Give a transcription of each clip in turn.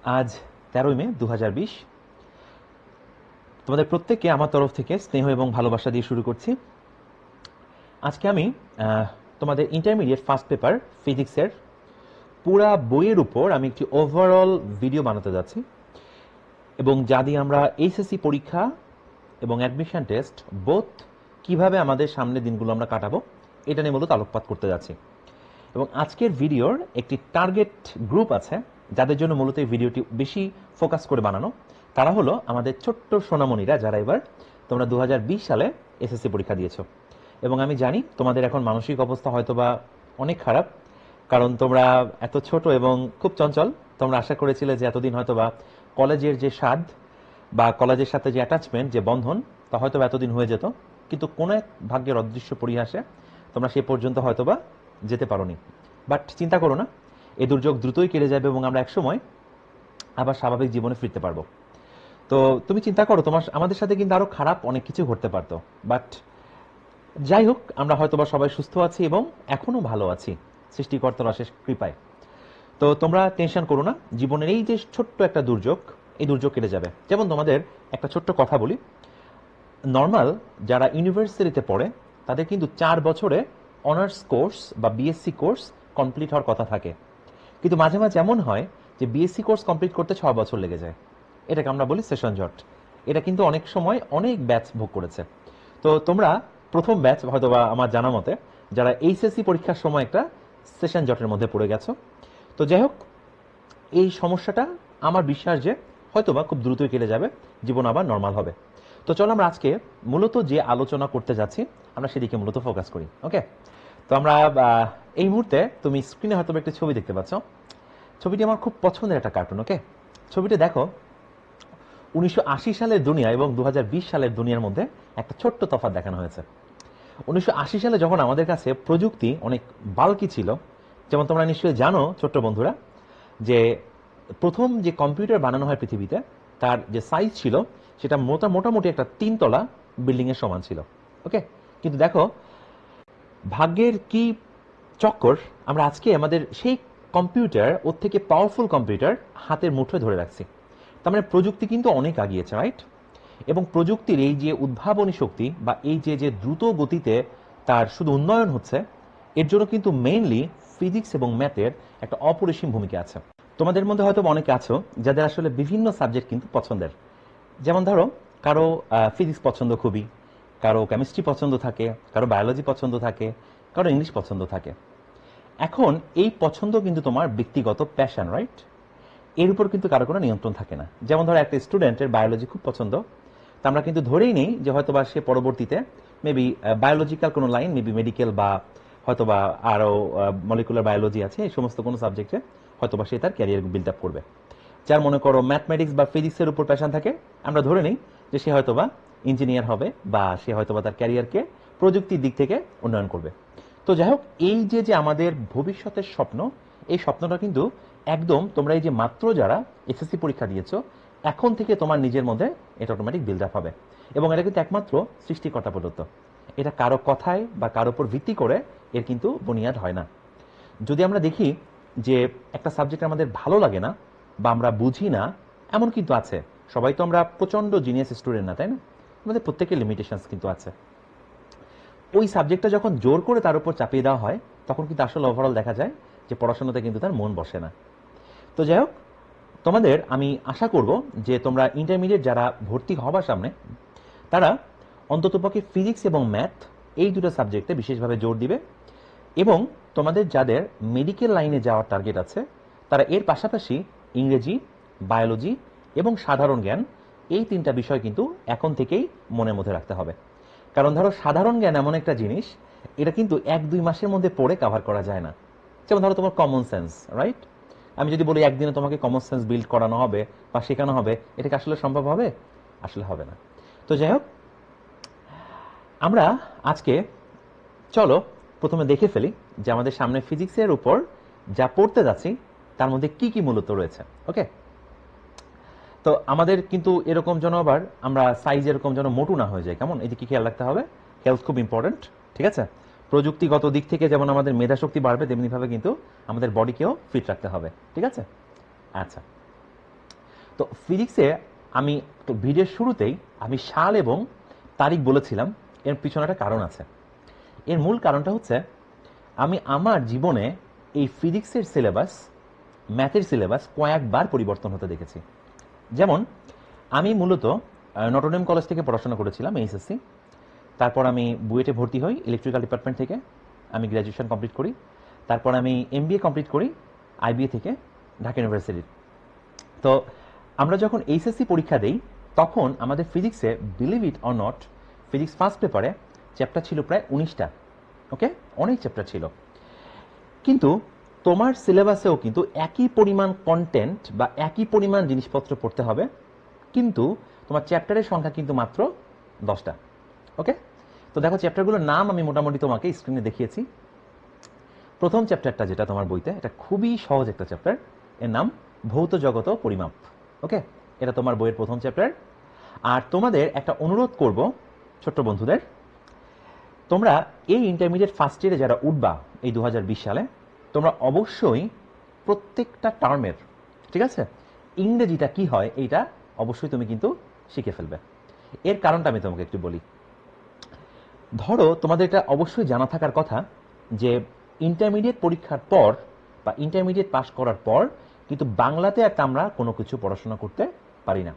আজ 13ই মে 2020। তোমাদের প্রত্যেককে আমার তরফ থেকে স্নেহ এবং ভালোবাসা দিয়ে শুরু করছি। আজকে আমি তোমাদের ইন্টারমিডিয়েট ফার্স্ট পেপার ফিজিক্সের পুরা বইয়ের উপর আমি একটি ওভারঅল ভিডিও বানাতে যাচ্ছি, এবং যা দিয়ে আমরা এইচএসসি পরীক্ষা এবং অ্যাডমিশন টেস্ট বোথ কিভাবে আমাদের সামনের দিনগুলো আমরা কাটাবো এটা নিয়ে মূলত আলোকপাত করতে যাচ্ছি। এবং আজকের ভিডিওর একটি টার্গেট গ্রুপ আছে যাদের জন্য মূলত এই ভিডিওটি বেশি ফোকাস করে বানানো। তারা হলো আমাদের ছোট্ট সোনামণিরা, যারা এবার তোমরা 2020 সালে এসএসসি পরীক্ষা দিয়েছো। এবং আমি জানি তোমাদের এখন মানসিক অবস্থা হয়তোবা অনেক খারাপ, কারণ তোমরা এত ছোট এবং খুব চঞ্চল। তোমরা আশা করেছিলে যে এতদিন হয়তোবা কলেজের যে স্বাদ বা কলেজের সাথে যে অ্যাটাচমেন্ট, যে বন্ধন, তা হয়তো এতদিন হয়ে যেত, কিন্তু কোনো এক ভাগ্যের অদৃশ্য পরিহাসে তোমরা সে পর্যন্ত হয়তোবা যেতে পারোনি। বাট চিন্তা করো না, এই দুর্যোগ দ্রুতই কেটে যাবে এবং আমরা একসময় আবার স্বাভাবিক জীবনে ফিরতে পারবো। তো তুমি চিন্তা করো, আমাদের সাথে কিন্তু আরো খারাপ অনেক কিছু ঘটতে পারতো, বাট যাই হোক, আমরা হয়তোবা সবাই সুস্থ আছি এবং এখনো ভালো আছি সৃষ্টিকর্তার অশেষ কৃপায়। তো তোমরা টেনশন করো না, জীবনের এই যে ছোট্ট একটা দুর্যোগ, এই দুর্যোগ কেটে যাবে। যেমন তোমাদের একটা ছোট্ট কথা বলি, নর্মাল যারা ইউনিভার্সিটিতে পড়ে তাদের কিন্তু 4 বছরে অনার্স কোর্স বা বিএসসি কোর্স কমপ্লিট হওয়ার কথা থাকে, কিন্তু মাঝে মাঝে এমন হয় যে বিএসসি কোর্স কমপ্লিট করতে 6 বছর লেগে যায়। এটাকে আমরা বলি সেশন জট। এটা কিন্তু অনেক সময় অনেক ব্যাচ ভোগ করেছে। তো তোমরা প্রথম ব্যাচ হয়তোবা আমার জানা মতে যারা এইচএসসি পরীক্ষার সময় একটা সেশন জটের মধ্যে পড়ে গেছো। তো যাই হোক, এই সমস্যাটা আমার বিশ্বাস যে হয়তোবা খুব দ্রুতই কেটে যাবে, জীবন আবার নর্মাল হবে। তো চলো আমরা আজকে মূলত যে আলোচনা করতে যাচ্ছি আমরা সেদিকে মূলত ফোকাস করি। ওকে, তো আমরা এই মুহূর্তে তুমি স্ক্রিনে হয়তো একটা ছবি দেখতে পাচ্ছ। ছবিটি আমার খুব পছন্দের একটা কার্টুন। ওকে, ছবিটি দেখো, 1980 সালের দুনিয়া এবং 2020 সালের দুনিয়ার মধ্যে একটা ছোট্ট তফাৎ দেখানো হয়েছে। 1980 সালে যখন আমাদের কাছে প্রযুক্তি অনেক বালকি ছিল, যেমন তোমরা নিশ্চয়ই জানো ছোট্ট বন্ধুরা, যে প্রথম যে কম্পিউটার বানানো হয় পৃথিবীতে তার যে সাইজ ছিল সেটা মোটামুটি একটা 3 তলা বিল্ডিংয়ের সমান ছিল। ওকে, কিন্তু দেখো ভাগ্যের কি চক্কর, আমরা আজকে আমাদের সেই কম্পিউটার, ওর থেকে পাওয়ারফুল কম্পিউটার হাতের মুঠোয় ধরে রাখছি। তার মানে প্রযুক্তি কিন্তু অনেক আগিয়েছে, রাইট? এবং প্রযুক্তির এই যে উদ্ভাবনী শক্তি বা এই যে যে দ্রুত গতিতে তার শুধু উন্নয়ন হচ্ছে, এর জন্য কিন্তু মেইনলি ফিজিক্স এবং ম্যাথের একটা অপরিসীম ভূমিকা আছে। তোমাদের মধ্যে হয়তো অনেকে আছো যাদের আসলে বিভিন্ন সাবজেক্ট কিন্তু পছন্দের। যেমন ধরো, কারো ফিজিক্স পছন্দ খুবই, কারো কেমিস্ট্রি পছন্দ থাকে, কারো বায়োলজি পছন্দ থাকে, কারো ইংলিশ পছন্দ থাকে। এখন এই পছন্দ কিন্তু তোমার ব্যক্তিগত প্যাশন, রাইট? এর উপর কিন্তু কারো কোনো নিয়ন্ত্রণ থাকে না। যেমন ধরো একটা স্টুডেন্টের বায়োলজি খুব পছন্দ, তা আমরা কিন্তু ধরেই নেই যে হয়তোবা সে পরবর্তীতে মেবি বায়োলজিক্যাল কোনো লাইন, মেবি মেডিকেল বা হয়তোবা আরও মলিকুলার বায়োলজি আছে, এই সমস্ত কোনো সাবজেক্টে হয়তোবা সে তার ক্যারিয়ার বিল্ড আপ করবে। যার মনে করো ম্যাথমেটিক্স বা ফিজিক্সের উপর প্যাশন থাকে, আমরা ধরে নিই যে সে হয়তোবা ইঞ্জিনিয়ার হবে বা সে হয়তোবা তার ক্যারিয়ারকে প্রযুক্তির দিক থেকে উন্নয়ন করবে। তো যাই হোক, এই যে যে আমাদের ভবিষ্যতের স্বপ্ন, এই স্বপ্নটা কিন্তু একদম তোমরা এই যে মাত্র যারা এসএসসি পরীক্ষা দিয়েছো এখন থেকে তোমার নিজের মধ্যে এটা অটোমেটিক বিল্ড আপ হবে। এবং এটা কিন্তু একমাত্র সৃষ্টিকর্তা প্রদত্ত, এটা কারো কথায় বা কারো উপর ভিত্তি করে এর কিন্তু বুনিয়াদ হয় না। যদি আমরা দেখি যে একটা সাবজেক্ট আমাদের ভালো লাগে না বা আমরা বুঝি না, এমন কিন্তু আছে। সবাই তো আমরা প্রচণ্ড জিনিয়াস স্টুডেন্ট না, তাই না? আমাদের প্রত্যেকের লিমিটেশনস কিন্তু আছে। ওই সাবজেক্টটা যখন জোর করে তার উপর চাপিয়ে দেওয়া হয় তখন কিন্তু আসলে ওভারঅল দেখা যায় যে পড়াশোনাতে কিন্তু তার মন বসে না। তো যাই হোক, তোমাদের আমি আশা করব যে তোমরা ইন্টারমিডিয়েট যারা ভর্তি হবার সামনে তারা অন্ততপক্ষে ফিজিক্স এবং ম্যাথ এই দুটো সাবজেক্টে বিশেষভাবে জোর দিবে, এবং তোমাদের যাদের মেডিকেল লাইনে যাওয়ার টার্গেট আছে তারা এর পাশাপাশি ইংরেজি, বায়োলজি এবং সাধারণ জ্ঞান, এই 3টা বিষয় কিন্তু এখন থেকেই মনের মধ্যে রাখতে হবে। কারণ ধরো সাধারণ জ্ঞান এমন একটা জিনিস, এটা কিন্তু 1-2 মাসের মধ্যে পড়ে কভার করা যায় না। যেমন ধরো তোমার কমন সেন্স, রাইট? আমি যদি বলি একদিনে তোমাকে কমন সেন্স বিল্ড করানো হবে বা শেখানো হবে, এটা কি আসলে সম্ভব হবে? আসলে হবে না। তো যাই হোক, আমরা আজকে চলো প্রথমে দেখে ফেলি যে আমাদের সামনে ফিজিক্সের উপর যা পড়তে যাচ্ছি তার মধ্যে কি কি মূলত রয়েছে। ওকে, তো আমাদের কিন্তু এরকম যেন আবার আমরা সাইজ এরকম যেন মোটু না হয়ে যায়, কেমন? এই দিকে খেয়াল রাখতে হবে, হেলথ খুব ইম্পর্টেন্ট, ঠিক আছে? প্রযুক্তিগত দিক থেকে যেমন আমাদের মেধাশক্তি বাড়বে তেমনিভাবে কিন্তু আমাদের বডিকেও ফিট রাখতে হবে, ঠিক আছে? আচ্ছা, তো ফিজিক্সে আমি ভিডিওর শুরুতেই আমি সাল এবং তারিখ বলেছিলাম, এর পিছনে একটা কারণ আছে। এর মূল কারণটা হচ্ছে আমি আমার জীবনে এই ফিজিক্সের সিলেবাস, ম্যাথের সিলেবাস কয়েকবার পরিবর্তন হতে দেখেছি। যেমন আমি মূলত নটরডেম কলেজ থেকে পড়াশোনা করেছিলাম এইচএসসি, তারপর আমি বুয়েটে ভর্তি হই ইলেকট্রিক্যাল ডিপার্টমেন্ট থেকে, আমি গ্র্যাজুয়েশন কমপ্লিট করি, তারপর আমি এমবিএ কমপ্লিট করি আইবিএ থেকে ঢাকা ইউনিভার্সিটির। তো আমরা যখন এইচএসসি পরীক্ষা দেই তখন আমাদের ফিজিক্সে, believe it or not, physics first পেপারে চ্যাপ্টার ছিল প্রায় 19টা। ওকে, অনেক চ্যাপ্টার ছিল। কিন্তু তোমার সিলেবাসেও কিন্তু একই পরিমাণ কন্টেন্ট বা একই পরিমাণ জিনিসপত্র পড়তে হবে, কিন্তু তোমার চ্যাপ্টারের সংখ্যা কিন্তু মাত্র 10টা। ওকে, তো দেখো চ্যাপ্টারগুলোর নাম আমি মোটামুটি তোমাকে স্ক্রিনে দেখিয়েছি। প্রথম চ্যাপ্টারটা যেটা তোমার বইতে, এটা খুবই সহজ একটা চ্যাপ্টার, এর নাম ভৌত জগত পরিমাপ। ওকে, এটা তোমার বইয়ের প্রথম চ্যাপ্টার। আর তোমাদের একটা অনুরোধ করব ছোট্ট বন্ধুদের, তোমরা এই ইন্টারমিডিয়েট ফার্স্ট ইয়ারে যারা উঠবা এই 2020 সালে, তোমরা অবশ্যই প্রত্যেকটা টার্মের, ঠিক আছে, ইংরেজিটা কি হয় এইটা অবশ্যই তুমি কিন্তু শিখে ফেলবে। এর কারণটা আমি তোমাকে একটু বলি। ধরো তোমাদের এটা অবশ্যই জানা থাকার কথা যে ইন্টারমিডিয়েট পরীক্ষার পর বা ইন্টারমিডিয়েট পাস করার পর কিন্তু বাংলাতে আর আমরা কোনো কিছু পড়াশোনা করতে পারি না।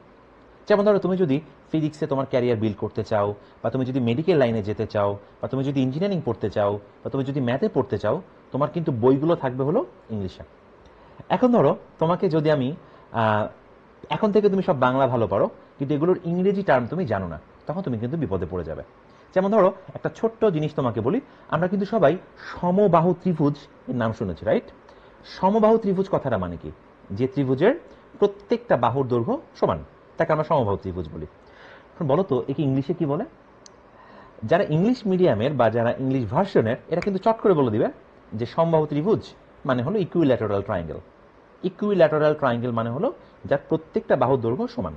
যেমন ধরো তুমি যদি ফিজিক্সে তোমার ক্যারিয়ার বিল্ড করতে চাও, বা তুমি যদি মেডিকেল লাইনে যেতে চাও, বা তুমি যদি ইঞ্জিনিয়ারিং পড়তে চাও, বা তুমি যদি ম্যাথে পড়তে চাও, তোমার কিন্তু বইগুলো থাকবে হলো ইংলিশে। এখন ধরো তোমাকে যদি আমি এখন থেকে তুমি সব বাংলা ভালো পারো, কিন্তু এগুলোর ইংরেজি টার্ম তুমি জানো না, তখন তুমি কিন্তু বিপদে পড়ে যাবে। যেমন ধরো একটা ছোট্ট জিনিস তোমাকে বলি, আমরা কিন্তু সবাই সমবাহু ত্রিভুজ এর নাম শুনেছি, রাইট? সমবাহু ত্রিভুজ কথাটা মানে কি? যে ত্রিভুজের প্রত্যেকটা বাহুর দৈর্ঘ্য সমান, তাকে আমরা সমবাহু ত্রিভুজ বলি। এখন বলো তো একে ইংলিশে কি বলে? যারা ইংলিশ মিডিয়ামের বা যারা ইংলিশ ভার্সনের, এরা কিন্তু চট করে বলে দিবে যে সমবাহু ত্রিভুজ মানে হলো ইকুইল্যাটারাল ট্রায়াঙ্গেল। ইকুইল্যাটারাল ট্রায়াঙ্গেল মানে হলো যার প্রত্যেকটা বাহুর দৈর্ঘ্য সমান।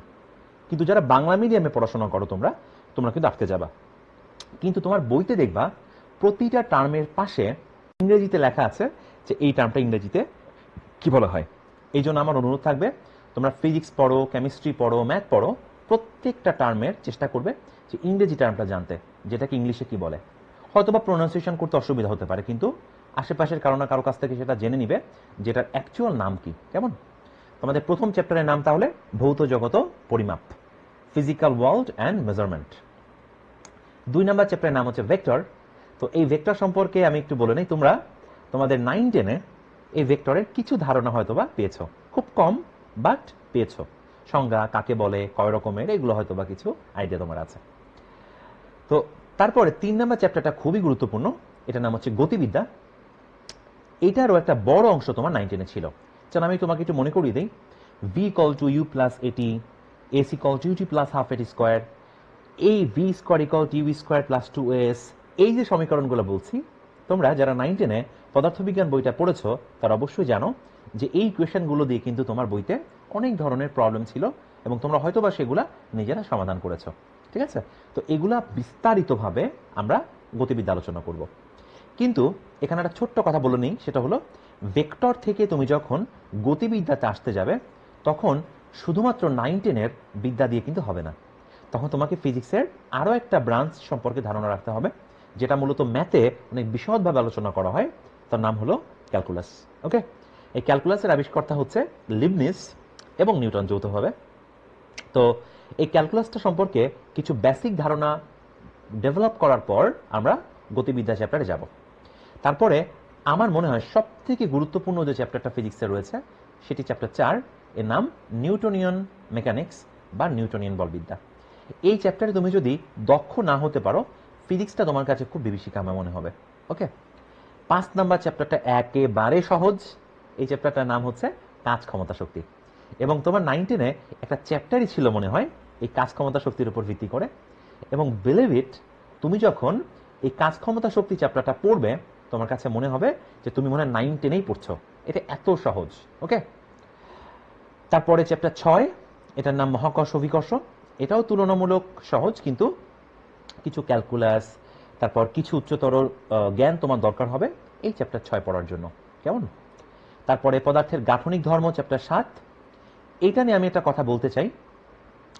কিন্তু যারা বাংলা মিডিয়ামে পড়াশোনা করো তোমরা তোমরা কিন্তু আটকে যাবা। কিন্তু তোমার বইতে দেখবা প্রতিটা টার্মের পাশে ইংরেজিতে লেখা আছে যে এই টার্মটা ইংরেজিতে কি বলা হয়। এই জন্য আমার অনুরোধ থাকবে, তোমরা ফিজিক্স পড়ো, কেমিস্ট্রি পড়ো, ম্যাথ পড়ো, প্রত্যেকটা টার্মের চেষ্টা করবে যে ইংরেজি টার্মটা জানতে, যেটাকে ইংলিশে কি বলে। হয়তো বা প্রোনাউন্সিয়েশন করতে অসুবিধা হতে পারে, কিন্তু আশেপাশের কারো না কারো কাছ থেকে সেটা জেনে নিবে যেটার অ্যাকচুয়াল নাম কি। কেমন? তোমাদের প্রথম চ্যাপ্টারের নাম তাহলে ভৌত জগত পরিমাপ, ফিজিক্যাল ওয়ার্ল্ড অ্যান্ড মেজারমেন্ট। 2 নম্বর চ্যাপ্টারের নাম হচ্ছে ভেক্টর। তো এই ভেক্টর সম্পর্কে আমি একটু বলে নিই। তোমরা তোমাদের 9-10-এ এই ভেক্টরের কিছু ধারণা হয়তো বা পেয়েছো, খুব কম বাট পেয়েছো। সংজ্ঞা কাকে বলে, কয় রকমের, এগুলো হয়তো বা কিছু আইডিয়া তোমার আছে। তো তারপরে 3 নম্বর চ্যাপ্টারটা খুবই গুরুত্বপূর্ণ, এটার নাম হচ্ছে গতিবিদ্যা। এটারও একটা বড় অংশ তোমার 9-10-এ ছিল। চল আমি তোমাকে একটু মনে করিয়ে দিই। v equal to u plus at, ac equal to ut plus half at square, এই v square equal to u square plus 2s, এই যে সমীকরণগুলো বলছি, তোমরা যারা 9-10-এ পদার্থবিজ্ঞান বইটা পড়েছো তারা অবশ্যই জানো যে এই ইকুয়েশনগুলো দিয়ে কিন্তু তোমার বইতে অনেক ধরনের প্রবলেম ছিল এবং তোমরা হয়তোবা সেগুলা নিজেরা সমাধান করেছো। ঠিক আছে? তো এগুলা বিস্তারিতভাবে আমরা গতিবিদ্যা আলোচনা করব। কিন্তু এখানে একটা ছোট্ট কথা বলে নিই, সেটা হলো ভেক্টর থেকে তুমি যখন গতিবিদ্যাতে আসতে যাবে তখন শুধুমাত্র 9-10-এর বিদ্যা দিয়ে কিন্তু হবে না। তখন তোমাকে ফিজিক্সের আরও একটা ব্রাঞ্চ সম্পর্কে ধারণা রাখতে হবে, যেটা মূলত ম্যাথে অনেক বিশদভাবে আলোচনা করা হয়, তার নাম হলো ক্যালকুলাস। ওকে, এই ক্যালকুলাসের আবিষ্কর্তা হচ্ছে লিবনিজ এবং নিউটন যৌথভাবে। তো এই ক্যালকুলাসটা সম্পর্কে কিছু বেসিক ধারণা ডেভেলপ করার পর আমরা গতিবিদ্যা চ্যাপ্টারে যাব। তারপরে আমার মনে হয় সবথেকে গুরুত্বপূর্ণ যে চ্যাপ্টারটা ফিজিক্সে রয়েছে সেটি চ্যাপ্টার 4, এর নাম নিউটনিয়ান মেকানিক্স বা নিউটনিয়ান বলবিদ্যা। এই চ্যাপ্টারে তুমি যদি দক্ষ না হতে পারো, ফিজিক্সটা তোমার কাছে খুব বিভীষিকাময় মনে হবে। ওকে, 5 নাম্বার চ্যাপ্টারটা একেবারে সহজ। এই চ্যাপ্টারটার নাম হচ্ছে কাজ ক্ষমতা শক্তি, এবং তোমার 9-10-এ একটা চ্যাপ্টারই ছিল মনে হয় এই কাজ ক্ষমতা শক্তির উপর ভিত্তি করে। এবং বিলিভ ইট, তুমি যখন এই কাজ ক্ষমতা শক্তি চ্যাপ্টারটা পড়বে তোমার কাছে মনে হবে যে তুমি মনে হয় 9-10-এই পড়ছো, এটা এত সহজ। ওকে, তারপরে চ্যাপ্টার 6, এটার নাম মহাকর্ষ অভিকর্ষ। এটাও তুলনামূলক সহজ, কিন্তু কিছু ক্যালকুলাস, তারপর কিছু উচ্চতর জ্ঞান তোমার দরকার হবে এই চ্যাপ্টার 6 পড়ার জন্য। কেমন? তারপরে পদার্থের গাঠনিক ধর্ম চ্যাপ্টার 7, এইটা নিয়ে আমি একটা কথা বলতে চাই,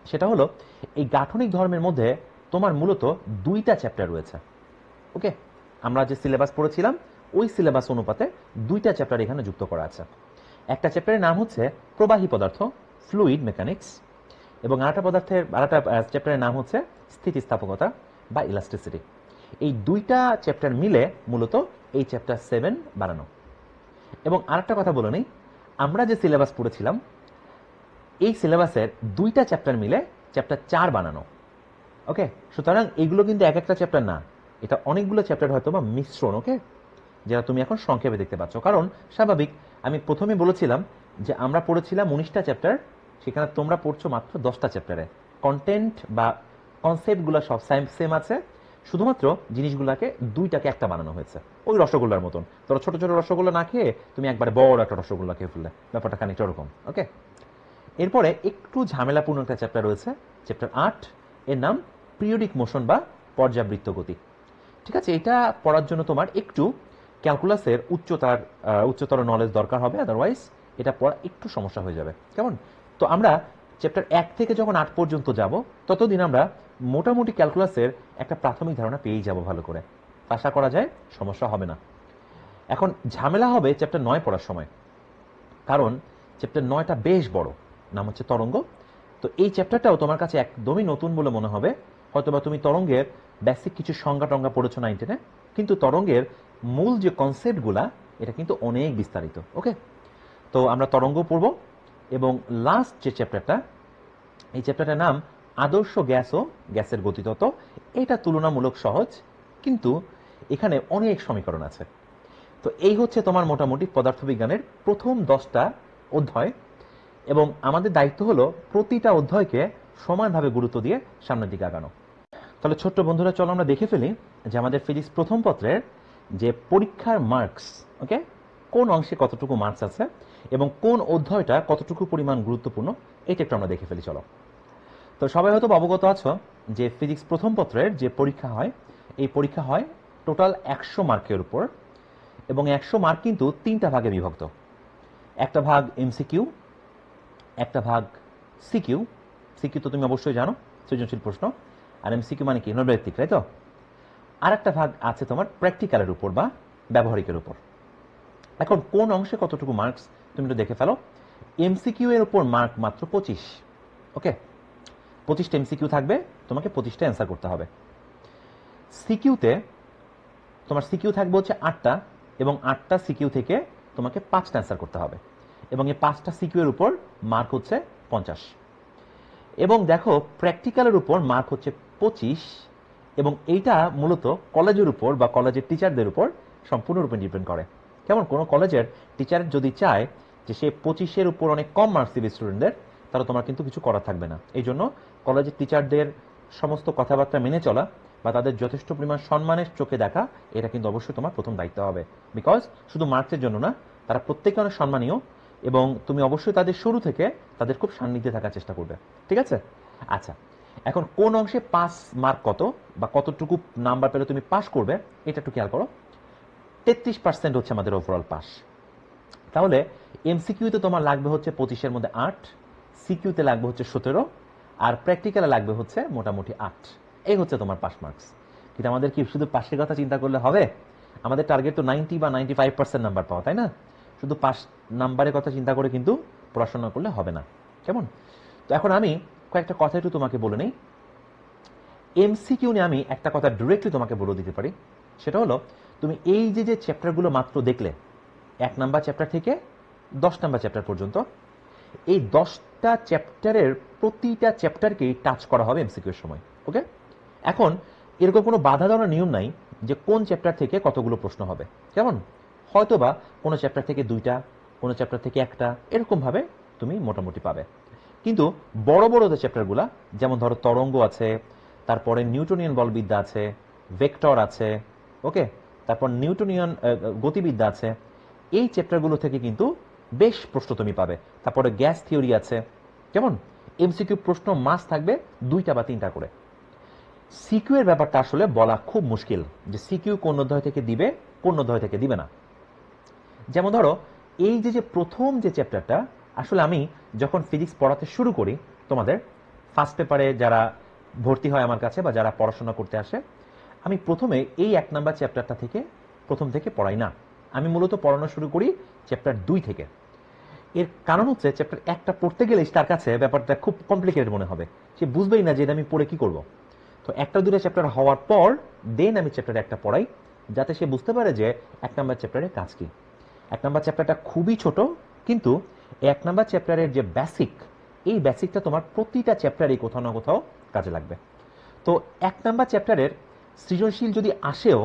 সেটা হলো এই গাঠনিক ধর্মের মধ্যে তোমার মূলত 2টা চ্যাপ্টার রয়েছে। ওকে, আমরা যে সিলেবাস পড়েছিলাম ওই সিলেবাস অনুপাতে 2টা চ্যাপ্টার এখানে যুক্ত করা আছে। একটা চ্যাপ্টারের নাম হচ্ছে প্রবাহী পদার্থ, ফ্লুইড মেকানিক্স, এবং আরেকটা চ্যাপ্টারের নাম হচ্ছে স্থিতিস্থাপকতা বা ইলাস্টিসিটি। এই 2টা চ্যাপ্টার মিলে মূলত এই চ্যাপ্টার 7 বানানো। এবং আরেকটা কথা বলে নেই, আমরা যে সিলেবাস পড়েছিলাম এই সিলেবাসের 2টা চ্যাপ্টার মিলে চ্যাপ্টার 4 বানানো। ওকে, সুতরাং এইগুলো কিন্তু এক একটা চ্যাপ্টার না, এটা অনেকগুলো চ্যাপ্টার হয়তো বা মিশ্রণ। ওকে, যেটা তুমি এখন সংক্ষেপে দেখতে পাচ্ছ, কারণ স্বাভাবিক আমি প্রথমে বলেছিলাম যে আমরা পড়েছিলাম 19টা চ্যাপ্টার, সেখানে তোমরা পড়ছো মাত্র 10টা চ্যাপ্টারে। কন্টেন্ট বা কনসেপ্টগুলো সব সেম আছে, শুধুমাত্র জিনিসগুলোকে 2টাকে একটা বানানো হয়েছে, ওই রসগোল্লার মতন। তোরা ছোট ছোট রসগোল্লা না খেয়ে তুমি একবারে বড় একটা রসগোল্লা খেয়ে ফেললে, ব্যাপারটা খানিকটা ওরকম। ওকে, এরপরে একটু ঝামেলাপূর্ণ একটা চ্যাপ্টার রয়েছে, চ্যাপ্টার 8, এর নাম পিরিয়ডিক মোশন বা পর্যাবৃত্ত গতি। ঠিক আছে, এটা পড়ার জন্য তোমার একটু ক্যালকুলাসের উচ্চতর নলেজ দরকার হবে, আদারওয়াইজ এটা পড়া একটু সমস্যা হয়ে যাবে। কেমন? তো আমরা চ্যাপ্টার 1 থেকে যখন 8 পর্যন্ত যাব, ততদিন আমরা মোটামুটি ক্যালকুলাসের একটা প্রাথমিক ধারণা পেয়েই যাব ভালো করে। আশা করা যায় সমস্যা হবে না। এখন ঝামেলা হবে চ্যাপ্টার 9 পড়ার সময়, কারণ চ্যাপ্টার 9টা বেশ বড়, নাম হচ্ছে তরঙ্গ। তো এই চ্যাপ্টারটাও তোমার কাছে একদমই নতুন বলে মনে হবে। হয়তোবা তুমি তরঙ্গের বেসিক কিছু সংজ্ঞা টঙ্গা পড়েছো 9 10-এ, কিন্তু তরঙ্গের মূল যে কনসেপ্টগুলা এটা কিন্তু অনেক বিস্তারিত। ওকে, তো আমরা তরঙ্গ পড়ব, এবং লাস্ট যে চ্যাপ্টারটা, এই চ্যাপ্টারটার নাম আদর্শ গ্যাস ও গ্যাসের গতিতত্ত্ব। এটা তুলনামূলক সহজ, কিন্তু এখানে অনেক সমীকরণ আছে। তো এই হচ্ছে তোমার মোটামুটি পদার্থবিজ্ঞানের প্রথম 10টা অধ্যায়, এবং আমাদের দায়িত্ব হলো প্রতিটা অধ্যায়কে সমানভাবে গুরুত্ব দিয়ে সামনের দিকে আগানো। তাহলে ছোট্ট বন্ধুরা, চলো আমরা দেখে ফেলি যে আমাদের ফিজিক্স প্রথম পত্রের যে পরীক্ষার মার্কস, ওকে, কোন অংশে কতটুকু মার্কস আছে এবং কোন অধ্যায়টা কতটুকু পরিমাণ গুরুত্বপূর্ণ, এটা একটু আমরা দেখে ফেলি। চলো। তো সবাই হয়তো অবগত আছো যে ফিজিক্স প্রথম পত্রের যে পরীক্ষা হয়, এই পরীক্ষা হয় টোটাল 100 মার্কের উপর, এবং 100 মার্ক কিন্তু 3টা ভাগে বিভক্ত। একটা ভাগ এমসিকিউ, একটা ভাগ সিকিউ। সিকিউ তো তুমি অবশ্যই জানো, সৃজনশীল প্রশ্ন, আর এমসিকিউ মানে কি, নৈর্ব্যক্তিক, তাই তো? আর একটা ভাগ আছে তোমার প্র্যাকটিক্যালের উপর বা ব্যবহারিকের উপর। এখন কোন অংশে কতটুকু মার্কস তুমি একটু দেখে ফেলো। এমসিকিউ এর উপর মার্ক মাত্র 25। ওকে, 25টা এমসিকিউ থাকবে, তোমাকে 25টা অ্যান্সার করতে হবে। সিকিউতে তোমার সিকিউ থাকবে হচ্ছে 8টা, এবং 8টা সিকিউ থেকে তোমাকে 5টা অ্যান্সার করতে হবে, এবং এই 5টা সিকিউ এর উপর মার্ক হচ্ছে 50। এবং দেখো প্র্যাকটিক্যালের উপর মার্ক হচ্ছে 25, এবং এইটা মূলত কলেজের উপর বা কলেজের টিচারদের উপর সম্পূর্ণরূপে ডিপেন্ড করে। কেমন, কোনো কলেজের টিচার যদি চায় যে সে 25-এর উপর অনেক কম মার্কস দিবে স্টুডেন্টদের, তাহলে তোমার কিন্তু কিছু করার থাকবে না। এই জন্য কলেজের টিচারদের সমস্ত কথাবার্তা মেনে চলা বা তাদের যথেষ্ট পরিমাণ সম্মানের চোখে দেখা, এটা কিন্তু অবশ্যই তোমার প্রথম দায়িত্ব হবে। বিকজ শুধু মার্কসের জন্য না, তারা প্রত্যেকে অনেক সম্মানীয়, এবং তুমি অবশ্যই তাদের শুরু থেকে তাদের খুব সান্নিধ্যে থাকার চেষ্টা করবে। ঠিক আছে? আচ্ছা, এখন কোন অংশে পাস মার্ক কত বা কতটুকু নাম্বার পেলে তুমি পাস করবে, এটা একটু খেয়াল করো। 33% হচ্ছে আমাদের ওভারঅল পাস। তাহলে এমসিকিউতে তোমার লাগবে হচ্ছে 25-এর মধ্যে 8, সিকিউতে লাগবে হচ্ছে 17, আর প্র্যাকটিক্যালে লাগবে হচ্ছে মোটামুটি 8। এই হচ্ছে তোমার পাস মার্কস। কিন্তু আমাদের কি শুধু পাশের কথা চিন্তা করলে হবে? আমাদের টার্গেট তো 90 বা 95% নাম্বার পাওয়া, তাই না? শুধু পাস নাম্বারের কথা চিন্তা করে কিন্তু পড়াশোনা করলে হবে না। কেমন? তো এখন আমি কয়েকটা কথা একটু তোমাকে বলে নেই। এমসিকিউ নিয়ে আমি একটা কথা ডিরেক্টলি তোমাকে বলে দিতে পারি, সেটা হলো তুমি এই যে চ্যাপ্টারগুলো মাত্র দেখলে, 1 নাম্বার চ্যাপ্টার থেকে 10 নাম্বার চ্যাপ্টার পর্যন্ত, এই 10টা চ্যাপ্টারের প্রতিটা চ্যাপ্টারকেই টাচ করা হবে এমসিকিউ এর সময়। ওকে, এখন এরকম কোনো বাধা দেওয়ার নিয়ম নাই যে কোন চ্যাপ্টার থেকে কতগুলো প্রশ্ন হবে। কেমন? হয়তোবা কোনো চ্যাপ্টার থেকে 2টা, কোনো চ্যাপ্টার থেকে 1টা, এরকমভাবে তুমি মোটামুটি পাবে। কিন্তু বড় বড় যে চ্যাপ্টারগুলো, যেমন ধরো তরঙ্গ আছে, তারপরে নিউটনিয়ান বলবিদ্যা আছে, ভেক্টর আছে, ওকে, তারপর নিউটনিয়ান গতিবিদ্যা আছে, এই চ্যাপ্টারগুলো থেকে কিন্তু বেশ প্রশ্ন তুমি পাবে। তারপরে গ্যাস থিওরি আছে। কেমন? এমসিকিউ প্রশ্ন মাস থাকবে 2টা বা 3টা করে। সিকিউ এর ব্যাপারটা আসলে বলা খুব মুশকিল যে সিকিউ কোন অধ্যায় থেকে দিবে, কোন অধ্যায় থেকে দিবে না। যেমন ধরো এই যে প্রথম যে চ্যাপ্টারটা, আসলে আমি যখন ফিজিক্স পড়াতে শুরু করি তোমাদের ফার্স্ট পেপারে যারা ভর্তি হয় আমার কাছে বা যারা পড়াশোনা করতে আসে, আমি প্রথমে এই 1 নাম্বার চ্যাপ্টারটা থেকে প্রথম থেকে পড়াই না। আমি মূলত পড়ানো শুরু করি চ্যাপ্টার 2 থেকে। এর কারণ হচ্ছে চ্যাপ্টার 1টা পড়তে গেলে তার কাছে ব্যাপারটা খুব কমপ্লিকেটেড মনে হবে, সে বুঝবেই না যে এটা আমি পড়ে কি করব। তো 1টা 2টা চ্যাপ্টার হওয়ার পর দেন আমি চ্যাপ্টার 1টা পড়াই, যাতে সে বুঝতে পারে যে 1 নাম্বার চ্যাপ্টারের কাজ কি। 1 নাম্বার চ্যাপ্টারটা খুবই ছোট, কিন্তু 1 নাম্বার চ্যাপ্টারের যে বেসিক, এই বেসিকটা তোমার প্রতিটা চ্যাপ্টারেই কোথাও না কোথাও কাজে লাগবে। তো 1 নাম্বার চ্যাপ্টারের সৃজনশীল যদি আসেও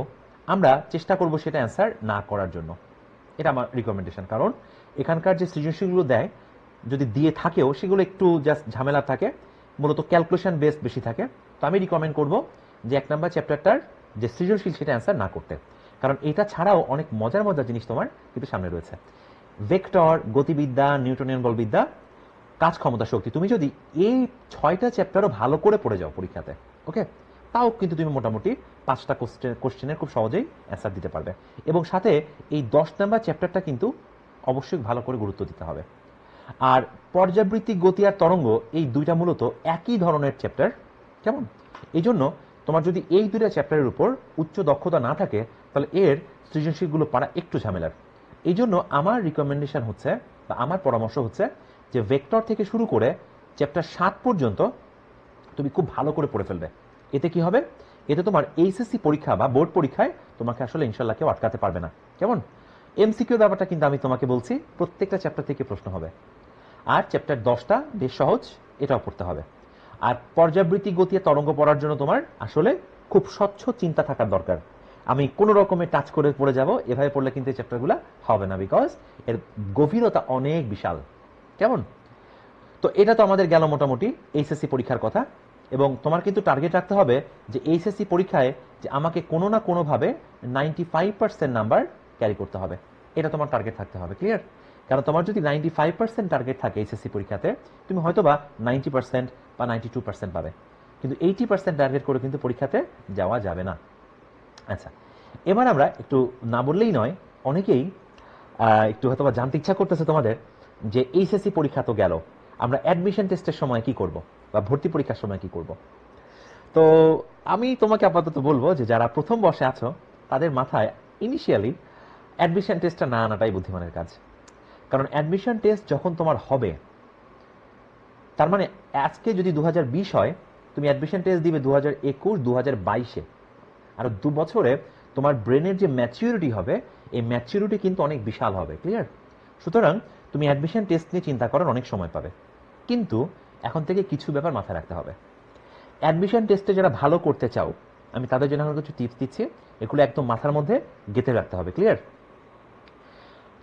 আমরা চেষ্টা করব সেটা অ্যান্সার না করার জন্য, এটা আমার রিকমেন্ডেশন। কারণ এখানকার যে সৃজনশীলগুলো দেয়, যদি দিয়ে থাকেও সেগুলো একটু জাস্ট ঝামেলা থাকে, মূলত ক্যালকুলেশন বেসড বেশি থাকে। তো আমি রিকমেন্ড করব যে 1 নাম্বার চ্যাপ্টারটার যে সৃজনশীল সেটা অ্যান্সার না করতে, কারণ এটা ছাড়াও অনেক মজার মজার জিনিস তোমার কিন্তু সামনে রয়েছে। ভেক্টর, গতিবিদ্যা, নিউটনিয়ান বলবিদ্যা, কাজ ক্ষমতা শক্তি, তুমি যদি এই 6টা চ্যাপ্টারও ভালো করে পড়ে যাও পরীক্ষাতে, ওকে, তাও কিন্তু তুমি মোটামুটি 5টা কোশ্চেনের খুব সহজেই অ্যান্সার দিতে পারবে। এবং সাথে এই 10 নাম্বার চ্যাপ্টারটা কিন্তু অবশ্যই ভালো করে গুরুত্ব দিতে হবে। আর পর্যাবৃত্তি, গতি আর তরঙ্গ, এই দুইটা মূলত একই ধরনের চ্যাপ্টার, কেমন? এই জন্য তোমার যদি এই 2টা চ্যাপ্টারের উপর উচ্চ দক্ষতা না থাকে, তাহলে এর সৃজনশীলগুলো পড়া একটু ঝামেলার। এই জন্য আমার রিকমেন্ডেশন হচ্ছে বা আমার পরামর্শ হচ্ছে যে ভেক্টর থেকে শুরু করে চ্যাপ্টার 7 পর্যন্ত তুমি খুব ভালো করে পড়ে ফেলবে। এতে কি হবে? এতে তোমার এইচএসসি পরীক্ষা বা বোর্ড পরীক্ষায় তোমাকে আসলে ইনশাল্লাহ কেউ আটকাতে পারবে না। কেমন? এমসিকিউ ব্যাপারটা কিন্তু আমি তোমাকে বলছি, প্রত্যেকটা চ্যাপ্টার থেকে প্রশ্ন হবে। আর চ্যাপ্টার 10টা বেশ সহজ, এটাও পড়তে হবে। আর পর্যাবৃত্তি, গতি আর তরঙ্গ পড়ার জন্য তোমার আসলে খুব স্বচ্ছ চিন্তা থাকার দরকার। আমি কোনো রকমে টাচ করে পড়ে যাব এভাবে পড়লে কিন্তু এই চ্যাপ্টারগুলো হবে না, বিকজ এর গভীরতা অনেক বিশাল। কেমন? তো এটা তো আমাদের গেল মোটামুটি এইচএসসি পরীক্ষার কথা। এবং তোমার কিন্তু টার্গেট রাখতে হবে যে এইচএসসি পরীক্ষায় যে আমাকে কোনো না কোনোভাবে 95% নাম্বার ক্যারি করতে হবে, এটা তোমার টার্গেট থাকতে হবে। ক্লিয়ার? কারণ তোমার যদি 95% টার্গেট থাকে এইচএসসি পরীক্ষাতে, তুমি হয়তো বা 90% বা 92% পাবে, কিন্তু 80% টার্গেট করে কিন্তু পরীক্ষাতে যাওয়া যাবে না। আচ্ছা, এবার আমরা একটু না বললেই নয়, অনেকেই একটু হয়তো বা জানতে ইচ্ছা করতেছে তোমাদের যে এইচএসসি পরীক্ষা তো গেল, আমরা অ্যাডমিশন টেস্টের সময় কি করব বা ভর্তি পরীক্ষার সময় কি করব। তো আমি তোমাকে আপাতত বলবো যে যারা প্রথম বর্ষে আছো তাদের মাথায় ইনিশিয়ালি অ্যাডমিশন টেস্টটা না আনাটাই বুদ্ধিমানের কাজ। কারণ অ্যাডমিশন টেস্ট যখন তোমার হবে, তার মানে আজকে যদি 2020 হয়, তুমি অ্যাডমিশন টেস্ট দিবে 2021, 2022-এ। আর 2 বছরে তোমার ব্রেনের যে ম্যাচিউরিটি হবে, এই ম্যাচিউরিটি কিন্তু অনেক বিশাল হবে। ক্লিয়ার? সুতরাং তুমি অ্যাডমিশন টেস্ট নিয়ে চিন্তা করার অনেক সময় পাবে, কিন্তু এখন থেকে কিছু ব্যাপার মাথায় রাখতে হবে। অ্যাডমিশন টেস্টে যারা ভালো করতে চাও, আমি তাদের জন্য এখন কিছু টিপস দিচ্ছি, এগুলো একদম মাথার মধ্যে গেঁথে রাখতে হবে। ক্লিয়ার?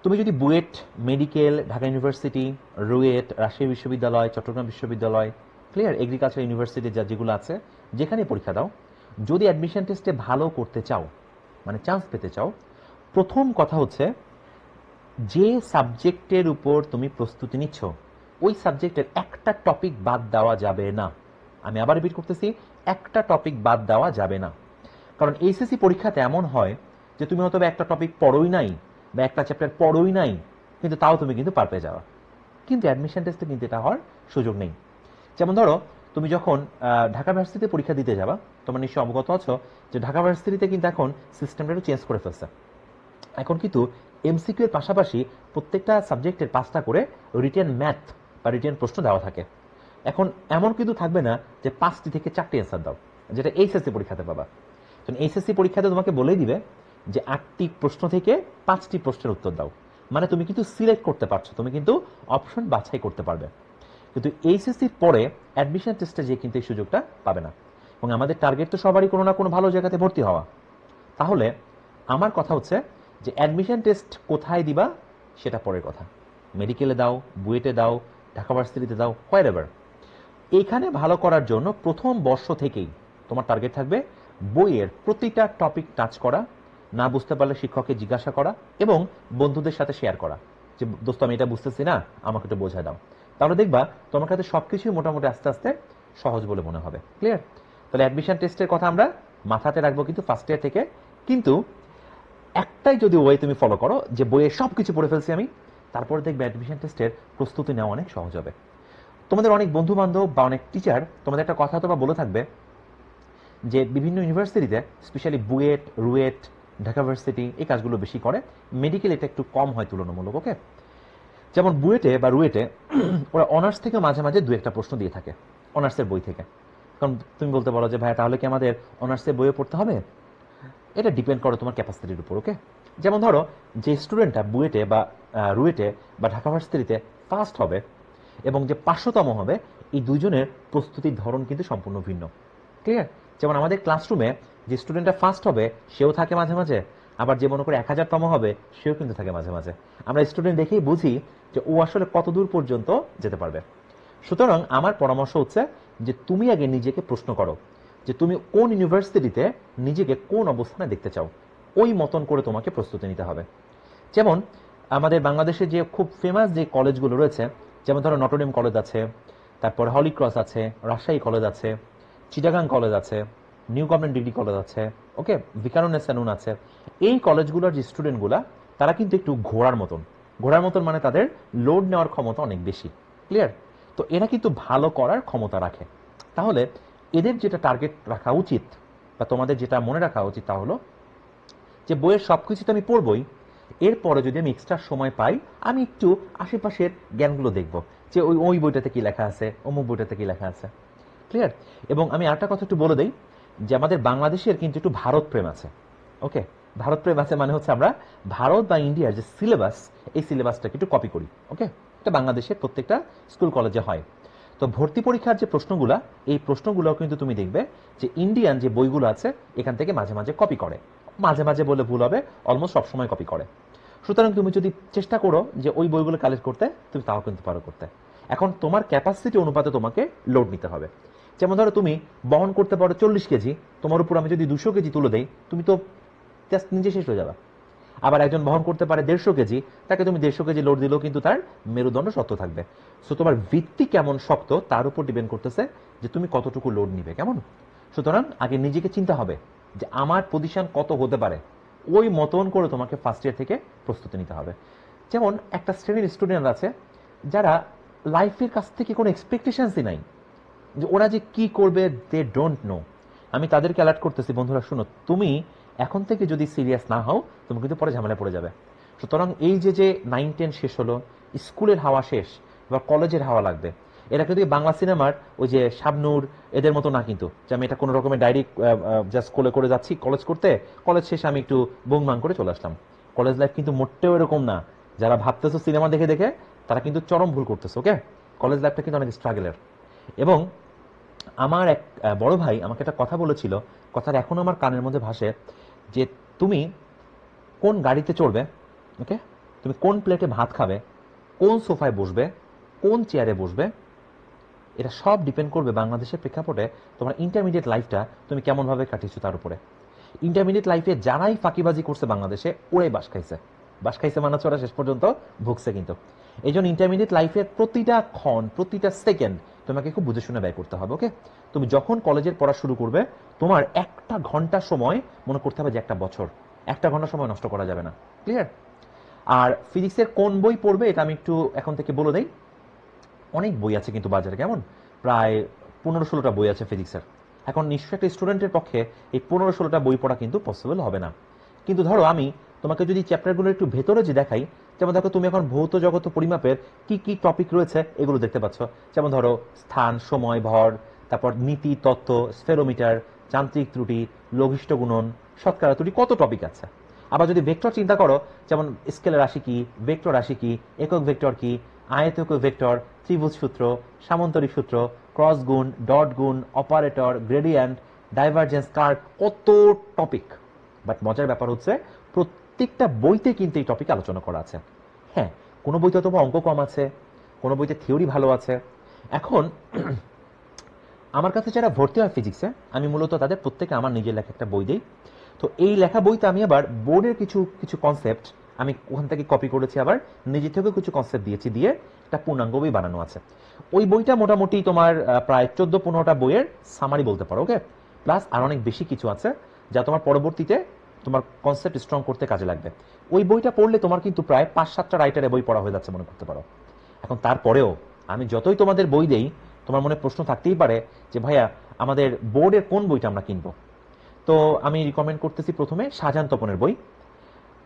তুমি যদি বুয়েট, মেডিকেল, ঢাকা ইউনিভার্সিটি, রুয়েট, রাজশাহী বিশ্ববিদ্যালয়, চট্টগ্রাম বিশ্ববিদ্যালয়, ক্লিয়ার, এগ্রিকালচার ইউনিভার্সিটি যেগুলো আছে, যেখানে পরীক্ষা দাও, যদি অ্যাডমিশন টেস্টে ভালো করতে চাও, মানে চান্স পেতে চাও, প্রথম কথা হচ্ছে যে সাবজেক্টের উপর তুমি প্রস্তুতি নিচ্ছ, ওই সাবজেক্টের একটা টপিক বাদ দেওয়া যাবে না। আমি আবার রিপিট করতেছি, একটা টপিক বাদ দেওয়া যাবে না। কারণ এইচএসসি পরীক্ষাতে এমন হয় যে তুমি হয়তো একটা টপিক পড়োই নাই বা একটা চ্যাপ্টার পড়োই নাই, কিন্তু তাও তুমি কিন্তু পার পেয়ে যাওয়া। কিন্তু অ্যাডমিশন টেস্টে কিন্তু এটা হওয়ার সুযোগ নেই। যেমন ধরো, তুমি যখন ঢাকা ভার্সিটিতে পরীক্ষা দিতে যাবা, তোমার নিশ্চয়ই অবগত আছো যে ঢাকা ভার্সিটিতে কিন্তু এখন সিস্টেমটা একটু চেঞ্জ করে ফেলছে। এখন কিন্তু এমসিকিউ এর পাশাপাশি প্রত্যেকটা সাবজেক্টের 5টা করে রিটেন ম্যাথ বা রিটেন প্রশ্ন দেওয়া থাকে। এখন এমন কিন্তু থাকবে না যে 5টি থেকে 4টি অ্যান্সার দাও, যেটা এইচএসসি পরীক্ষাতে পাবা। তো এইচএসসি পরীক্ষাতে তোমাকে বলেই দিবে যে 8টি প্রশ্ন থেকে 5টি প্রশ্নের উত্তর দাও, মানে তুমি কিন্তু সিলেক্ট করতে পারছো, তুমি কিন্তু অপশন বাছাই করতে পারবে। কিন্তু এইচএসসির পরে অ্যাডমিশন টেস্টে যে কিন্তু এই সুযোগটা পাবে না। এবং আমাদের টার্গেট তো সবারই কোনো না কোনো ভালো জায়গাতে ভর্তি হওয়া। তাহলে আমার কথা হচ্ছে যে অ্যাডমিশন টেস্ট কোথায় দিবা সেটা পরের কথা। মেডিকেলে দাও, বুয়েটে দাও, ঢাকা ভার্সিটিতে দাও, হোয়ারএভার। এইখানে ভালো করার জন্য প্রথম বর্ষ থেকেই তোমার টার্গেট থাকবে বইয়ের প্রতিটা টপিক টাচ করা, না বুঝতে পারলে শিক্ষককে জিজ্ঞাসা করা এবং বন্ধুদের সাথে শেয়ার করা যে দোস্ত আমি এটা বুঝতেছি না, আমাকে একটু বোঝায় দাও। তাহলে দেখবা তোমার কাছে সবকিছুই মোটামুটি আস্তে আস্তে সহজ বলে মনে হবে। ক্লিয়ার? তাহলে অ্যাডমিশন টেস্টের কথা আমরা মাথাতে রাখবো কিন্তু ফার্স্ট ইয়ার থেকে। কিন্তু একটাই যদি ওয়ে তুমি ফলো করো যে বইয়ে সব কিছু পড়ে ফেলছি আমি, তারপরে দেখবে অ্যাডমিশন টেস্টের প্রস্তুতি নেওয়া অনেক সহজ হবে। তোমাদের অনেক বন্ধু বান্ধব বা অনেক টিচার তোমাদের একটা কথা তো বা বলে থাকবে যে বিভিন্ন ইউনিভার্সিটিতে স্পেশালি বুয়েট, রুয়েট, ঢাকা ভার্সিটি এই কাজগুলো বেশি করে, মেডিকেল এটা একটু কম হয় তুলনামূলক। ওকে, যেমন বুয়েটে বা রুয়েটে ওরা অনার্স থেকে মাঝে মাঝে দু একটা প্রশ্ন দিয়ে থাকে অনার্সের বই থেকে। কারণ তুমি বলতে পারো যে ভাই তাহলে কি আমাদের অনার্সের বইয়ে পড়তে হবে? এটা ডিপেন্ড করে তোমার ক্যাপাসিটির উপর। ওকে, যেমন ধরো যে স্টুডেন্টটা বুয়েটে বা রুয়েটে বা ঢাকা ভার্সিটিতে ফার্স্ট হবে এবং যে 500তম হবে, এই দুইজনের প্রস্তুতির ধরন কিন্তু সম্পূর্ণ ভিন্ন। ক্লিয়ার? যেমন আমাদের ক্লাসরুমে যে স্টুডেন্টটা ফার্স্ট হবে সেও থাকে মাঝে মাঝে, আবার যে মনে করে 1000তম হবে সেও কিন্তু থাকে মাঝে মাঝে। আমরা স্টুডেন্ট দেখেই বুঝি যে ও আসলে কত দূর পর্যন্ত যেতে পারবে। সুতরাং আমার পরামর্শ হচ্ছে যে তুমি আগে নিজেকে প্রশ্ন করো যে তুমি কোন ইউনিভার্সিটিতে নিজেকে কোন অবস্থানে দেখতে চাও, ওই মতন করে তোমাকে প্রস্তুতি নিতে হবে। যেমন আমাদের বাংলাদেশে যে খুব ফেমাস যে কলেজগুলো রয়েছে, যেমন ধরো নটরডেম কলেজ আছে, তারপর হলি ক্রস আছে, রাজশাহী কলেজ আছে, চিটাগাং কলেজ আছে, নিউ গভর্নমেন্ট ডিগ্রি কলেজ আছে, ওকে, ভিকারুন্নেস সানুন আছে। এই কলেজগুলোর যে স্টুডেন্টগুলা তারা কিন্তু একটু ঘোড়ার মতন মানে তাদের লোড নেওয়ার ক্ষমতা অনেক বেশি। ক্লিয়ার? তো এরা কিন্তু ভালো করার ক্ষমতা রাখে। তাহলে এদের যেটা টার্গেট রাখা উচিত বা তোমাদের যেটা মনে রাখা উচিত তা হলো যে বইয়ের সব কিছু তো আমি পড়বই, এরপরে যদি আমি এক্সট্রা সময় পাই আমি একটু আশেপাশের জ্ঞানগুলো দেখব যে ওই ওই বইটাতে কি লেখা আছে, অমুক বইটাতে কি লেখা আছে। ক্লিয়ার? এবং আমি আরেকটা কথা একটু বলে দিই যে আমাদের বাংলাদেশের কিন্তু একটু ভারত প্রেম আছে। ওকে, ভারত প্রেম আছে মানে হচ্ছে আমরা ভারত বা ইন্ডিয়ার যে সিলেবাস, এই সিলেবাসটাকে একটু কপি করি। ওকে, এটা বাংলাদেশের প্রত্যেকটা স্কুল কলেজে হয়। তো ভর্তি পরীক্ষার যে প্রশ্নগুলো, এই প্রশ্নগুলো কিন্তু তুমি দেখবে যে ইন্ডিয়ান যে বইগুলো আছে এখান থেকে মাঝে মাঝে কপি করে, মাঝে মাঝে বলে ভুল হবে, অলমোস্ট সবসময় কপি করে। সুতরাং তুমি যদি চেষ্টা করো যে ওই বইগুলো কালেক্ট করতে, তুমি তাও কিন্তু পারো করতে। এখন তোমার ক্যাপাসিটি অনুপাতে তোমাকে লোড নিতে হবে। যেমন ধরো তুমি বহন করতে পারো 40 কেজি, তোমার উপর আমি যদি 200 কেজি তুলে দেই তুমি তো জাস্ট নিজে শেষ হয়ে যাবে। আবার একজন বহন করতে পারে 150 কেজি, তাকে তুমি 150 কেজি লোড দিলেও কিন্তু তার মেরুদণ্ড শক্ত থাকবে। সো তোমার ভিত্তি কেমন শক্ত তার উপর ডিপেন্ড করতেছে যে তুমি কতটুকু লোড নিবে। কেমন? সুতরাং আগে নিজেকে চিন্তা হবে যে আমার পজিশন কত হতে পারে, ওই মতন করে তোমাকে ফার্স্ট ইয়ার থেকে প্রস্তুতি নিতে হবে। যেমন একটা শ্রেণীর স্টুডেন্ট আছে যারা লাইফের কাছ থেকে কোনো এক্সপেকটেশনসই নাই, যে ওরা যে কি করবে দে ডোন্ট নো। আমি তাদেরকে অ্যালার্ট করতেছি, বন্ধুরা শুনো, তুমি এখন থেকে যদি সিরিয়াস না হও তুমি কিন্তু পরে ঝামেলা পড়ে যাবে। সুতরাং এই যে যে 9-10 শেষ হলো, স্কুলের হাওয়া শেষ, এবার কলেজের হাওয়া লাগবে। এরা কিন্তু বাংলা সিনেমার ওই যে শাবনূর এদের মতো না, কিন্তু যে আমি এটা কোনো রকমের ডাইরেক্ট জাস্ট কোলে করে যাচ্ছি কলেজ করতে, কলেজ শেষে আমি একটু বুংবাং করে চলে আসলাম। কলেজ লাইফ কিন্তু মোটেও এরকম না। যারা ভাবতেছো সিনেমা দেখে দেখে তারা কিন্তু চরম ভুল করতেছো। ওকে, কলেজ লাইফটা কিন্তু অনেক স্ট্রাগলের। এবং আমার এক বড় ভাই আমাকে একটা কথা বলেছিল, কথাটা এখনো আমার কানের মধ্যে ভাসে, যে তুমি কোন গাড়িতে চড়বে, ওকে, তুমি কোন প্লেটে ভাত খাবে, কোন সোফায় বসবে, কোন চেয়ারে বসবে, এটা সব ডিপেন্ড করবে বাংলাদেশের প্রেক্ষাপটে তোমার ইন্টারমিডিয়েট লাইফটা তুমি কেমনভাবে কাটিয়েছো তার উপরে। ইন্টারমিডিয়েট লাইফে যারাই ফাঁকিবাজি করছে বাংলাদেশে ওরাই বাস খাইছে মানে ওরা শেষ পর্যন্ত ভুগছে কিন্তু। এই জন্য ইন্টারমিডিয়েট লাইফের প্রতিটা ক্ষণ, প্রতিটা সেকেন্ড তোমাকে খুব বুঝে শুনে ব্যয় করতে হবে। ওকে, তুমি যখন কলেজের পড়া শুরু করবে তোমার একটা ঘন্টা সময় মনে করতে হবে যে একটা বছর, একটা ঘন্টা সময় নষ্ট করা যাবে না। ক্লিয়ার? আর ফিজিক্সের কোন বই পড়বে এটা আমি একটু এখন থেকে বলে দেই। অনেক বই আছে কিন্তু বাজারে, কেমন প্রায় 15-16টা বই আছে ফিজিক্সের। এখন নিশ্চয়ই একটা স্টুডেন্টের পক্ষে এই 15-16টা বই পড়া কিন্তু পসিবল হবে না। কিন্তু ধরো আমি তোমাকে যদি চ্যাপ্টারগুলো একটু ভেতরে যে দেখাই, যেমন দেখো তুমি এখন ভৌত জগত পরিমাপের কি কি টপিক রয়েছে এগুলো দেখতে পাচ্ছ। যেমন ধরো স্থান, সময়, ভর, তারপর নীতি, তত্ত্ব, স্ফেরোমিটার, যান্ত্রিক ত্রুটি, লঘিষ্ঠ গুণন, শতকরা ত্রুটি, কত টপিক আছে। আবার যদি ভেক্টর চিন্তা করো, যেমন স্কেলার রাশি কি, ভেক্টর রাশি কি, একক ভেক্টর কি, আয়তক ভেক্টর, ত্রিভুজ সূত্র, সামান্তরিক সূত্র, ক্রস গুণ, ডট গুণ, অপারেটর, গ্রেডিয়েন্ট, ডাইভারজেন্স, কার্ভ, কত টপিক। বাট মজার ব্যাপার হচ্ছে প্রত্যেকটা বইতে কিন্তু এই টপিক আলোচনা করা আছে। হ্যাঁ, কোনো বইতে তোমার অঙ্ক কম আছে, কোনো বইতে থিওরি ভালো আছে। এখন আমার কাছে যারা ভর্তি হয় ফিজিক্সে, আমি মূলত তাদের প্রত্যেকে আমার নিজের লেখা একটা বই দিই। তো এই লেখা বইতে আমি আবার বোর্ডের কিছু কিছু কনসেপ্ট আমি ওখান থেকে কপি করেছি, আবার নিজে থেকেও কিছু কনসেপ্ট দিয়েছি, দিয়ে একটা পূর্ণাঙ্গ বই বানানো আছে। ওই বইটা মোটামুটি তোমার প্রায় 14-15টা বইয়ের সামারি বলতে পারো। ওকে, প্লাস আর অনেক বেশি কিছু আছে যা তোমার পরবর্তীতে তোমার কনসেপ্ট স্ট্রং করতে কাজে লাগবে। ওই বইটা পড়লে তোমার কিন্তু প্রায় 5-7টা রাইটারের বই পড়া হয়ে যাচ্ছে মনে করতে পারো। এখন তারপরেও আমি যতই তোমাদের বই দেই, তোমার মনে প্রশ্ন থাকতেই পারে যে ভাইয়া আমাদের বোর্ডের কোন বইটা আমরা কিনবো। তো আমি রিকমেন্ড করতেছি প্রথমে শাহজাহান তপনের বই।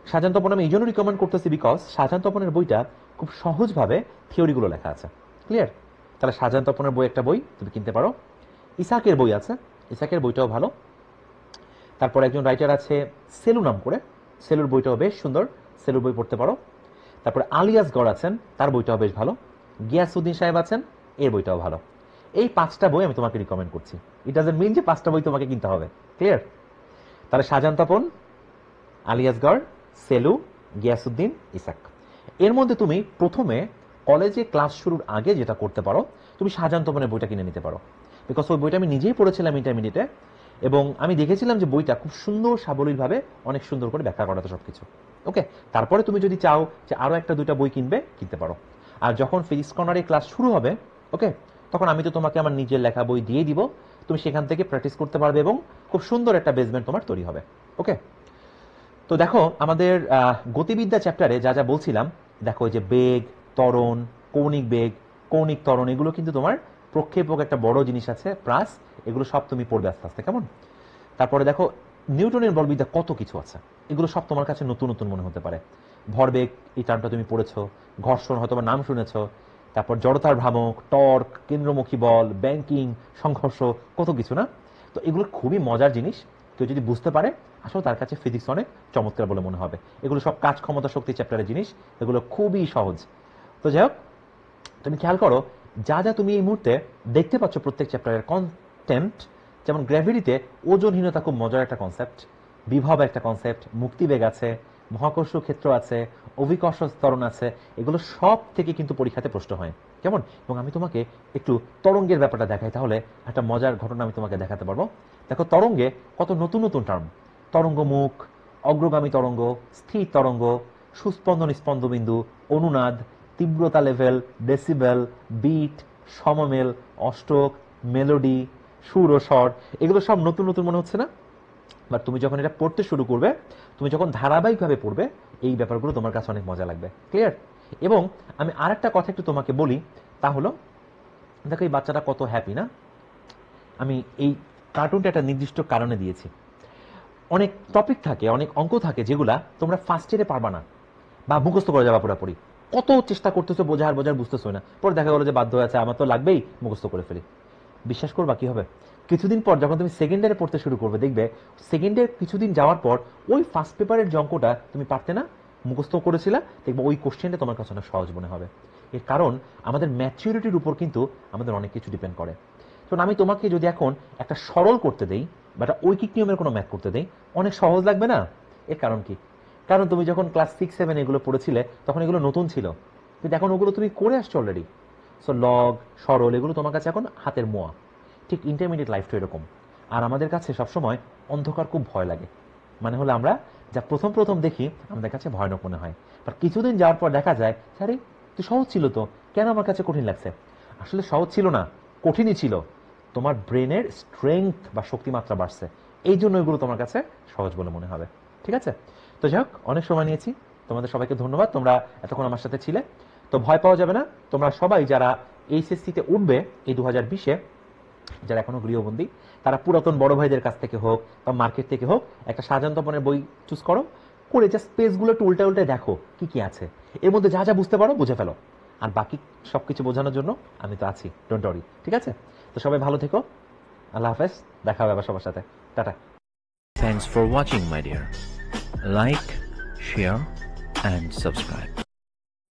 শাহজাহান তপন আমি এই জন্য রিকমেন্ড করতেছি বিকজ শাহজাহান তপনের বইটা খুব সহজভাবে থিওরিগুলো লেখা আছে। ক্লিয়ার? তাহলে শাহজাহান তপনের বই একটা বই তুমি কিনতে পারো। ইসাকের বই আছে, ইসাকের বইটাও ভালো। তারপর একজন রাইটার আছে সেলু নাম করে, সেলুর বইটাও বেশ সুন্দর, সেলুর বই পড়তে পারো। তারপরে আলিয়াসগড় আছেন, তার বইটাও বেশ ভালো। গিয়াসউদ্দিন সাহেব আছেন, এর বইটাও ভালো। এই 5টা বই আমি তোমাকে রিকমেন্ড করছি। ইট ডাজন্ট মিন যে 5টা বই তোমাকে কিনতে হবে। ক্লিয়ার? তাহলে শাহজাহান তপন, আলিয়াসগড়, সেলু, গিয়াসউদ্দিন, ইসাক। এর মধ্যে তুমি প্রথমে কলেজে ক্লাস শুরুর আগে যেটা করতে পারো, তুমি শাহজাহান তপনের বইটা কিনে নিতে পারো। বিকজ ওই বইটা আমি নিজেই পড়েছিলাম ইন্টারমিডিয়েটে, এবং আমি দেখেছিলাম যে বইটা খুব সুন্দর সাবলীলভাবে অনেক সুন্দর করে ব্যাখ্যা করা তো সব কিছু। ওকে, তারপরে তুমি যদি চাও যে আরও 1-2টা বই কিনবে, কিনতে পারো। আর যখন ফিজিক্স কর্নারে ক্লাস শুরু হবে, ওকে, তখন আমি তো তোমাকে আমার নিজের লেখা বই দিয়ে দিব, তুমি সেখান থেকে প্র্যাকটিস করতে পারবে এবং খুব সুন্দর একটা বেসমেন্ট তোমার তৈরি হবে। ওকে, তো দেখো আমাদের গতিবিদ্যা চ্যাপ্টারে যা যা বলছিলাম, দেখো যে বেগ, ত্বরণ, কৌণিক বেগ, কৌণিক ত্বরণ, এগুলো কিন্তু তোমার প্রক্ষেপক একটা বড় জিনিস আছে, প্লাস এগুলো সব তুমি পড়বে আস্তে আস্তে। কেমন? তারপরে দেখো নিউটনের বলবিদ্যা কত কিছু আছে, এগুলো সব তোমার কাছে নতুন নতুন মনে হতে পারে। ভরবেগ, এই টার্মটা তুমি পড়েছো। ঘর্ষণ হয়তো নাম শুনেছ। তারপর জড়তার ভ্রামক, টর্ক, কেন্দ্রমুখী বল, ব্যাংকিং, সংঘর্ষ, কত কিছু না? তো এগুলো খুবই মজার জিনিস। কেউ যদি বুঝতে পারে, আসলে তার কাছে ফিজিক্স অনেক চমৎকার বলে মনে হবে। এগুলো সব কাজ, ক্ষমতা, শক্তি চ্যাপ্টারের জিনিস, এগুলো খুবই সহজ। তো যাই হোক, তুমি খেয়াল করো যা যা তুমি এই মুহূর্তে দেখতে পাচ্ছ প্রত্যেক চ্যাপ্টারের কন্টেন্ট, যেমন গ্র্যাভিটিতে ওজনহীনতা খুব মজার একটা কনসেপ্ট, বিভব একটা কনসেপ্ট, মুক্তিবেগ আছে, মহাকর্ষ ক্ষেত্র আছে, অভিকর্ষ ত্বরণ আছে, এগুলো সব থেকে কিন্তু পরীক্ষাতে প্রশ্ন হয়। কেমন? এবং আমি তোমাকে একটু তরঙ্গের ব্যাপারটা দেখাই, তাহলে একটা মজার ঘটনা আমি তোমাকে দেখাতে পারবো। দেখো তরঙ্গে কত নতুন নতুন টার্ম, তরঙ্গমুখ, অগ্রগামী তরঙ্গ, স্থির তরঙ্গ, সুস্পন্দন স্পন্দবিন্দু, অনুনাদ, তীব্রতা লেভেল, ডেসিবেল, বিট, সমমেল, অষ্টক, মেলোডি, সুর ও স্বর, এগুলো সব নতুন নতুন মনে হচ্ছে না? বাট তুমি যখন এটা পড়তে শুরু করবে, তুমি যখন ধারাবাহিকভাবে পড়বে, এই ব্যাপারগুলো তোমার কাছে অনেক মজা লাগবে। ক্লিয়ার? এবং আমি আরেকটা কথা একটু তোমাকে বলি, তা হলো দেখো এই বাচ্চাটা কত হ্যাপি না? আমি এই কার্টুনটা একটা নির্দিষ্ট কারণে দিয়েছি। অনেক টপিক থাকে, অনেক অঙ্ক থাকে যেগুলা তোমরা ফার্স্ট ইয়ারে পারবা না, বা মুখস্থ করে যাবা পুরোপুরি। কত চেষ্টা করতেছো বোঝার, বুঝতেছো না, পরে দেখা গেলো যে বাধ্য হয়ে আছে, আমার তো লাগবেই, মুখস্থ করে ফেলি। বিশ্বাস করবা কি হবে? কিছুদিন পর যখন তুমি সেকেন্ড ইয়ারে পড়তে শুরু করবে, দেখবে সেকেন্ড ইয়ার কিছুদিন যাওয়ার পর ওই ফার্স্ট পেপারের যে অঙ্কটা তুমি পারতে না, মুখস্থ করেছিলা, দেখবে ওই কোশ্চেনটা তোমার কাছে অনেক সহজ মনে হবে। এর কারণ আমাদের ম্যাচিউরিটির উপর কিন্তু আমাদের অনেক কিছু ডিপেন্ড করে। কারণ আমি তোমাকে যদি এখন একটা সরল করতে দেই বা একটা ঐকিক নিয়মের কোনো ম্যাথ করতে দেই, অনেক সহজ লাগবে না? এর কারণ কি? কারণ তুমি যখন ক্লাস 6-7 এগুলো পড়েছিলে, তখন এগুলো নতুন ছিল, কিন্তু এখন ওগুলো তুমি করে আসছো অলরেডি। সো লগ, সরল, এগুলো তোমার কাছে এখন হাতের মোয়া। ঠিক ইন্টারমিডিয়েট লাইফটা এরকম। আর আমাদের কাছে সবসময় অন্ধকার খুব ভয় লাগে। মানে হলো আমরা যা প্রথম প্রথম দেখি আমাদের কাছে ভয়ানক মনে হয়, আর কিছুদিন যাওয়ার পর দেখা যায় আরে তুই সহজ ছিল তো, কেন আমার কাছে কঠিন লাগছে? আসলে সহজ ছিল না, কঠিনই ছিল। তোমার ব্রেনের স্ট্রেংথ বা শক্তিমাত্রা বাড়ছে, এই জন্য এগুলো তোমার কাছে সহজ বলে মনে হবে। ঠিক আছে? তো যাই হোক, অনেক সময় নিয়েছি, তোমাদের সবাইকে ধন্যবাদ, তোমরা এতক্ষণ আমার সাথে ছিলে। তো ভয় পাওয়া যাবে না, তোমরা সবাই যারা এইচএসসিতে উঠবে এই 2020-এ, যারা এখনো গৃহবন্দী, তারা পুরাতন বড় ভাইদের কাছ থেকে হোক বা মার্কেট থেকে হোক একটা শাহজাহান তপনের বই চুজ করো, করে জাস্ট পেজগুলো একটু উল্টে উল্টে দেখো কি কি আছে, এর মধ্যে যা যা বুঝতে পারো বুঝে ফেলো। আর বাকি সবকিছু বোঝানোর জন্য আমি তো আছি, ডোন্ট ওয়ারি। ঠিক আছে? তো সবাই ভালো থেকো, আল্লাহ হাফেজ, দেখা হবে আবার সবার সাথে, tata. Thanks for watching, my dear. Like, share, and subscribe.